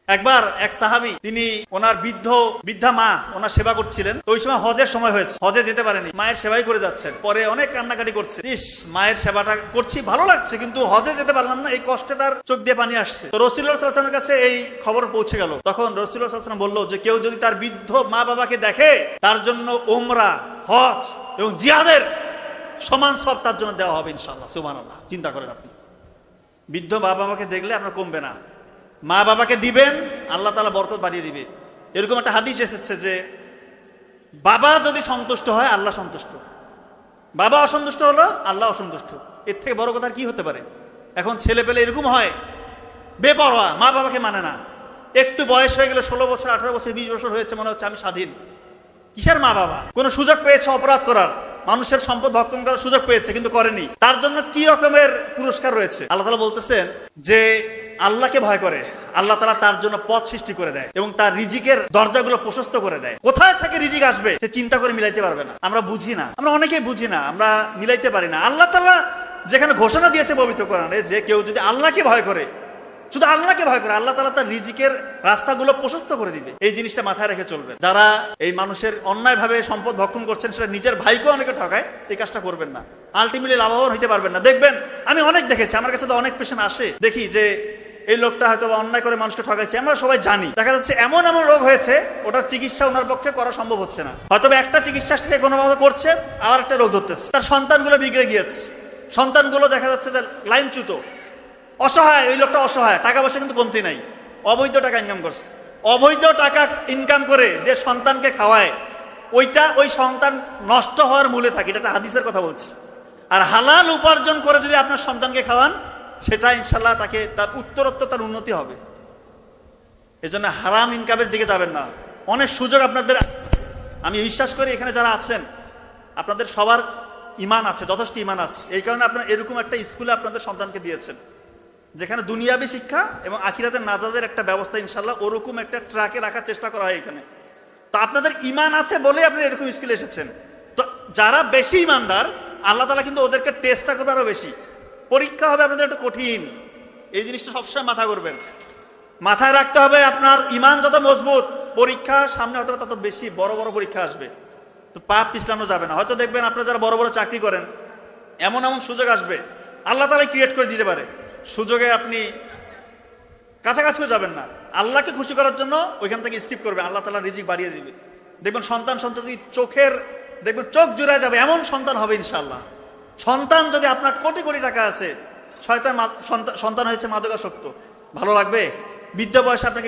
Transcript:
একবার এক সাহাবী তিনি ওনার বৃদ্ধা মা ওনার সেবা করছিলেন। তো ওই সময় হজের সময় হয়েছে, হজে যেতে পারেনি, মায়ের সেবাই করে যাচ্ছেন। পরে অনেক কান্নাকাটি করছে, ইস মায়ের সেবাটা করছি ভালো লাগছে, কিন্তু হজে যেতে পারলাম না, এই কষ্টে তার চোখ দিয়ে পানি আসছে। তো রাসূলুল্লাহ সাল্লাল্লাহু আলাইহি ওয়াসাল্লামের কাছে এই খবর পৌঁছে গেল। তখন রাসূলুল্লাহ সাল্লাল্লাহু আলাইহি ওয়াসাল্লাম বলল যে কেউ যদি তার বৃদ্ধ মা বাবাকে দেখে, তার জন্য উমরা, হজ এবং জিহাদের সমান সব তার জন্য দেওয়া হবে ইনশাআল্লাহ। সুবহানাল্লাহ। চিন্তা করেন আপনি, বৃদ্ধ মা বাবাকে দেখলে আপনার কমবে না, মা বাবাকে দিবেন, আল্লাহ তাআলা বরকত বাড়িয়ে দিবে। এরকম একটা হাদিস এসেছে যে বাবা যদি সন্তুষ্ট হয় আল্লাহ সন্তুষ্ট, বাবা অসন্তুষ্ট হলো আল্লাহ অসন্তুষ্ট। এর থেকে বড় কথা কি হতে পারে? এখন ছেলে পেলে এরকম হয়, বেপরোয়া, মা বাবাকে মানে না। একটু বয়স হয়ে গেলে 16 বছর, 18 বছর, 20 বছর হয়েছে, মনে হচ্ছে আমি স্বাধীন। কিসের মা বাবা? কোন সুযোগ পেয়েছে অপরাধ করার, মানুষের সম্পদ ভক্ষণ করার সুযোগ পেয়েছে কিন্তু করেনি, তার জন্য কি রকমের পুরস্কার রয়েছে? আল্লাহ তাআলা বলতেছেন যে আল্লাহকে ভয় করে, আল্লাহ তাআলা তার জন্য পথ সৃষ্টি করে দেয় এবং তার রিজিকের দরজাগুলো প্রশস্ত করে দেয়। কোথায় থেকে রিজিক আসবে সে চিন্তা করে মিলাইতে পারবে না। আমরা বুঝি না, আমরা অনেকেই বুঝি না, আমরা মিলাইতে পারি না। আল্লাহ তাআলা যেখানে ঘোষণা দিয়েছে পবিত্র কোরআনে যে কেউ যদি আল্লাহকে ভয় করে, শুধু আল্লাহকে ভয় করে, আল্লাহ তাআলা তার রিজিকের রাস্তাগুলো প্রশস্ত করে দিবে। এই জিনিসটা মাথায় রেখে চলবে। যারা এই মানুষের অন্যায়ভাবে সম্পদ ভক্ষণ করছেন, সেটা নিজের ভাইকেও অনেকে ঠকায়, এই কাজটা করবেন না। আলটিমেটলি লাভবান হইতে পারবেন না। দেখবেন, আমি অনেক দেখেছি, আমার কাছে তো অনেক পেশেন্ট আসে, দেখি যে এই লোকটা হয়তো অন্যায় করে মানুষকে ঠকাইছে, আমরা সবাই জানি। দেখা যাচ্ছে এমন এমন রোগ হয়েছে, ওটার চিকিৎসা ওনার পক্ষে করা সম্ভব হচ্ছে না। হয়তো একটা চিকিৎসা থেকে কোনো ভাবে করছে, আবার একটা রোগ ধরতেছে, তার সন্তানগুলো বিগড়ে গিয়েছে, সন্তানগুলো দেখা যাচ্ছে যে লাইনচ্যুত, অসহায়। ওই লোকটা অসহায়, টাকা পয়সা কিন্তু কমতি নাই, অবৈধ টাকা ইনকাম করছে। অবৈধ টাকা ইনকাম করে যে সন্তানকে খাওয়ায়, ওই সন্তান নষ্ট হওয়ার মূলে থাকে, এটা একটা হাদিসের কথা বলছি। আর হালাল উপার্জন করে যদি আপনার সন্তানকে খাওয়ান, সেটা ইনশাল্লাহ তাকে তার উত্তরোত্তর তার উন্নতি হবে। এজন্য হারাম ইনকামের দিকে যাবেন না। অনেক সুযোগ আপনাদের, আমি বিশ্বাস করি এখানে যারা আছেন আপনাদের সবার ঈমান আছে, যথেষ্ট ঈমান আছে। এই কারণে আপনারা এরকম একটা স্কুলে আপনাদের সন্তানকে দিয়েছেন, যেখানে দুনিয়াবী শিক্ষা এবং আখিরাতের নাজাতের একটা ব্যবস্থা ইনশাল্লাহ ওরকম একটা ট্রাকে রাখার চেষ্টা করা হয় এখানে। তো আপনাদের ঈমান আছে বলে আপনি এরকম স্কুলে এসেছেন। তো যারা বেশি ঈমানদার, আল্লাহ তাআলা কিন্তু ওদেরকে টেস্টটা করবে আরো বেশি। পরীক্ষা হবে আপনাদের একটু কঠিন, এই জিনিসটা সবসময় মাথা করবেন, মাথায় রাখতে হবে। আপনার ঈমান যত মজবুত, পরীক্ষা সামনে হয়তো তত বেশি বড় বড় পরীক্ষা আসবে, তো পাপ পিছলানো যাবে না। হয়তো দেখবেন আপনারা যারা বড় বড় চাকরি করেন, এমন এমন সুযোগ আসবে, আল্লাহ তাআলা ক্রিয়েট করে দিতে পারে, সুযোগে আপনি কাছাকাছিও যাবেন না। আল্লাহকে খুশি করার জন্য ওইখান থেকে স্কিপ করবেন, আল্লাহ তাআলা রিজিক বাড়িয়ে দিবে। দেখবেন সন্তান চোখের, দেখবেন চোখ জুড়ে যাবে, এমন সন্তান হবে ইনশাআল্লাহ। সন্তান যদি আপনার কোটি কোটি টাকা আছে, সন্তান হয়েছে মাদকাসক্ত, ভালো লাগবে? বৃদ্ধ বয়সে আপনাকে